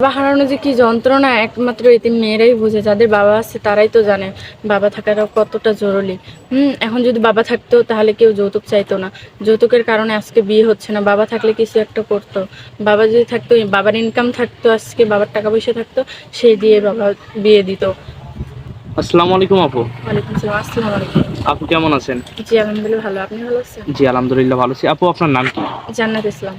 বাবা হারানো যে কি যন্ত্রণা একমাত্র এতিম মেয়েরাই বুঝে, যাদের বাবা আছে তারাই তো জানে বাবা থাকাটা কতটা জরুরি। এখন যদি বাবা থাকতো তাহলে কেউ যৌতুক চাইতো না। যৌতুকের কারণে আজকে বিয়ে হচ্ছে না। বাবা থাকলে কিছু একটা করতো। বাবা যদি থাকতো, বাবার ইনকাম থাকতো, আজকে বাবার টাকা পয়সা থাকতো, সেই দিয়ে বাবা বিয়ে দিত। আসসালামু আলাইকুম আপু। ওয়ালাইকুম সালাম। আসসালামু আলাইকুম। আপু কেমন আছেন? জি আলহামদুলিল্লাহ ভালো। আপনি ভালো আছেন? জি আলহামদুলিল্লাহ ভালো আছি। আপু আপনার নাম কি? জান্নাত ইসলাম।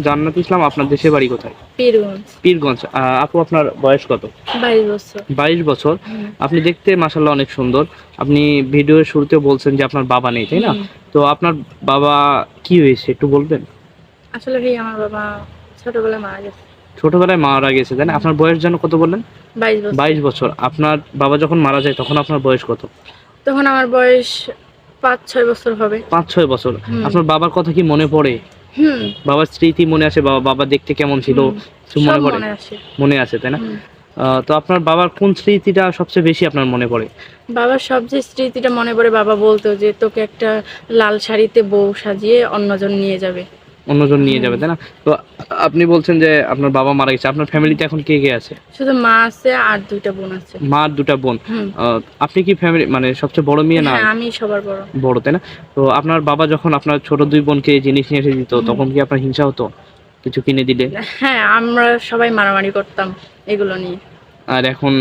জান্নাত ইসলাম, আপনার দেশের বাড়ি কোথায়? পীরগঞ্জ। পীরগঞ্জ। আপু আপনার বয়স কত? 22 বছর। 22 বছর। হুম। আপনি দেখতে মাশাআল্লাহ অনেক সুন্দর। আপনি ভিডিওর শুরুতেও বলছেন যে আপনার বাবা নেই, তাই না? হুম। তো আপনার বাবা কি হয়েছে একটু বলবেন? আসলে ভাই আমার বাবা ছোটবেলায় মারা গেছে। ছোটবেলায় মারা গেছে, তাই না? আপনার বয়স যেন কত বললেন? 22 বছর। 22 বছর। আপনার বাবা যখন মারা যায় তখন আপনার বয়স কত? তখন আমার বয়স 5-6 বছর হবে। 5-6 বছর। হুম। আপনার বাবার কথা কি মনে পড়ে? হুম। বাবার স্মৃতি মনে আসে? বাবা দেখতে কেমন ছিল হুম। কিছু সব মনে পড়ে? মনে আসে। মনে আছে, তাই না? হুম। তো আপনার বাবার কোন স্মৃতিটা সবচেয়ে বেশি আপনার মনে পড়ে? বাবার সবচেয়ে স্মৃতিটা মনে পড়ে, বাবা বলতো যে তোকে একটা লাল শাড়িতে বউ সাজিয়ে অন্যজন নিয়ে যাবে। অন্যজন নিয়ে হুম। যাবে, তাই না? তো আপনি বলছেন যে আপনার বাবা মারা গেছে। আপনার ফ্যামিলিতে এখন কে কে আছে? শুধু মা আছে আর 2টা বোন আছে। মা আর 2টা বোন। হুম। আপনি কি ফ্যামিলি মানে সবচেয়ে বড় মেয়ে না? হ্যাঁ, আমি সবার বড়। বড়, তাই না? তো আপনার বাবা যখন আপনার ছোট 2 বোনকে জিনিস নিয়ে এসে দিত হুম। তখন কি আপনার হিংসা হতো কিছু কিনে দিলে? হ্যাঁ, আমরা সবাই মারামারি করতাম এগুলো নিয়ে। আর এখন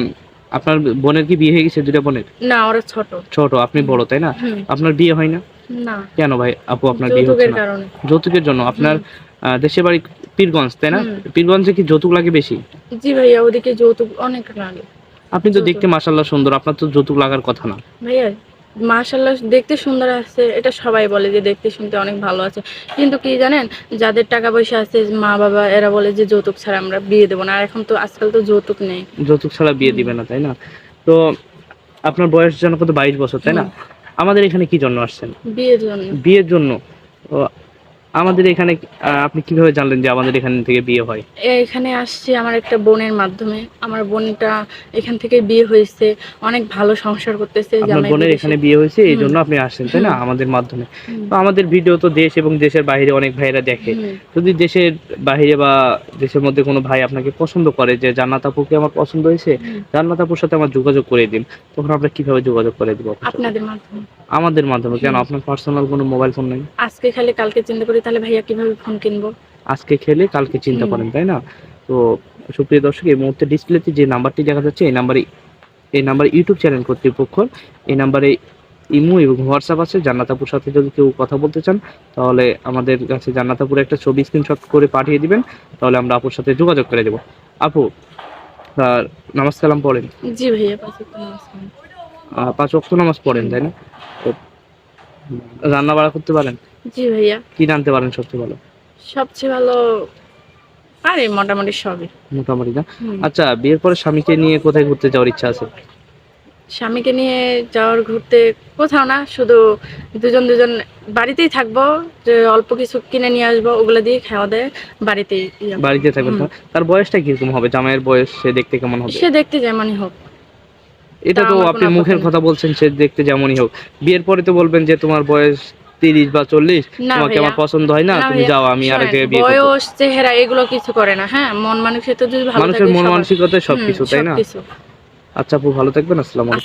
আপনার বোনের কি বিয়ে হয়ে গেছে? 2টা বোনের? না, ওরা ছোট। ছোট, আপনি হুম। বড়, তাই না? হুম। আপনার বিয়ে হয় না? না, কেন ভাই আপু আপনার বিয়ে হচ্ছে যৌতুকের না? কারণে। যৌতুকের জন্য। আপনার দেশের বাড়ি পীরগঞ্জ, তাই না? হুম। পীরগঞ্জে কি যৌতুক লাগে বেশি? জি ভাইয়া, ওদিকে যৌতুক অনেক লাগে। আপনি তো যৌতুক। দেখতে মাশাআল্লাহ সুন্দর, আপনার তো যৌতুক লাগার কথা না। ভাইয়া মাশাআল্লাহ দেখতে সুন্দর আছে, এটা সবাই বলে যে দেখতে শুনতে অনেক ভালো আছে। কিন্তু কি জানেন, যাদের টাকা পয়সা আছে মা বাবা, এরা বলে যে যৌতুক ছাড়া আমরা বিয়ে দেবো না। আর এখন তো আজকাল তো যৌতুক নেই। যৌতুক ছাড়া বিয়ে দিবে না, তাই না? তো আপনার বয়স যেন কত? 22 বছর, তাই না? হুম। আমাদের এখানে কি জন্য আসছেন? বিয়ের জন্য। বিয়ের জন্য। ও, আমাদের এখানে আপনি কিভাবে জানলেন যে আমাদের এখান থেকে বিয়ে হয়? এখানে আসছি আমার একটা বোনের মাধ্যমে। আমার বোনটা এখান থেকে বিয়ে হয়েছে, অনেক ভালো সংসার করতেছে। আপনার জামাই বোনের বিদেশে। এখানে বিয়ে হয়েছে, এই হুম। জন্য আপনি আসছেন, তাই না? হুম। আমাদের মাধ্যমে। হুম। তো আমাদের ভিডিও তো দেশ এবং দেশের বাইরে অনেক ভাইরা দেখে। হুম। যদি দেশের বাইরে বা দেশের মধ্যে কোনো ভাই আপনাকে পছন্দ করে যে জান্নাত আপুকে আমার পছন্দ হয়েছে, হুম। জান্নাত আপুর সাথে আমার যোগাযোগ করে দিন, তখন আমরা কিভাবে যোগাযোগ করে দিব আপনার সাথে? আপনাদের মাধ্যমে। আমাদের মাধ্যমে। কেন, হুম। আপনার পার্সোনাল কোনো মোবাইল ফোন নেই? আজকে খালি কালকে চিন্তা করি, তাহলে ভাইয়া কিভাবে ফোন কিনবো? আজকে খেলে কালকে চিন্তা হুম। করেন, তাই না? তো সুপ্রিয় দর্শক, এই মুহূর্তে ডিসপ্লেতে যে নাম্বারটি দেখা যাচ্ছে এই নাম্বারে ইউটিউব চ্যানেল কর্তৃপক্ষ, এই নাম্বারে ইমো এবং হোয়াটসঅ্যাপ আছে। জান্নাত আপুর সাথে যদি কেউ কথা বলতে চান তাহলে আমাদের কাছে জান্নাত আপুর একটা ছবি স্ক্রিনশট করে পাঠিয়ে দিবেন, তাহলে আমরা আপুর সাথে যোগাযোগ করে দেব। আপু, নামাজ কালাম পড়েন? জি ভাইয়া, 5 ওয়াক্ত নামাজ পড়ি। 5 ওয়াক্ত নামাজ পড়েন, হুম। তাই না? তো রান্না বাড়া করতে পারেন? জি ভাইয়া, কি রাঁধতে পারেন সবচেয়ে ভালো? সবচেয়ে ভালো পারি মোটামুটি সবই। মোটামুটি, না? হুম। আচ্ছা, বিয়ের পরে স্বামীকে নিয়ে কোথায় ঘুরতে যাওয়ার ইচ্ছা আছে? স্বামীকে নিয়ে যাওয়ার ঘুরতে কোথাও না, শুধু দুজন বাড়িতেই থাকবো, যে অল্প কিছু কিনে নিয়ে আসবো, ওগুলো দিয়ে খাওয়া দাওয়া বাড়িতেই বাড়িতে থাকবেন। হুম। তার বয়সটা কিরকম হবে? জামাইয়ের বয়স সে দেখতে কেমন হবে? সে দেখতে যেমনই হোক, তা এটা তো আমার কোনো আপনি আপত্তি মুখের নেই। কথা বলছেন সে দেখতে যেমনই হোক। বিয়ের পরে তো বলবেন যে তোমার বয়স 30 বা 40, না তোমাকে ভাইয়া, আমার পছন্দ হয় না, না তুমি ভাইয়া, যাও, আমি আরেক শোনেন, জায়গায় বিয়ে করব। বয়স চেহারা এগুলো কিছু করে না। হ্যাঁ, মন মানসিকতা যদি ভালো মানুষের থাকে মন সবার। মানসিকতাই সবকিছু, তাই না? সবকিছু। আচ্ছা আপু, ভালো থাকবেন। আসসালামু আলাইকুম।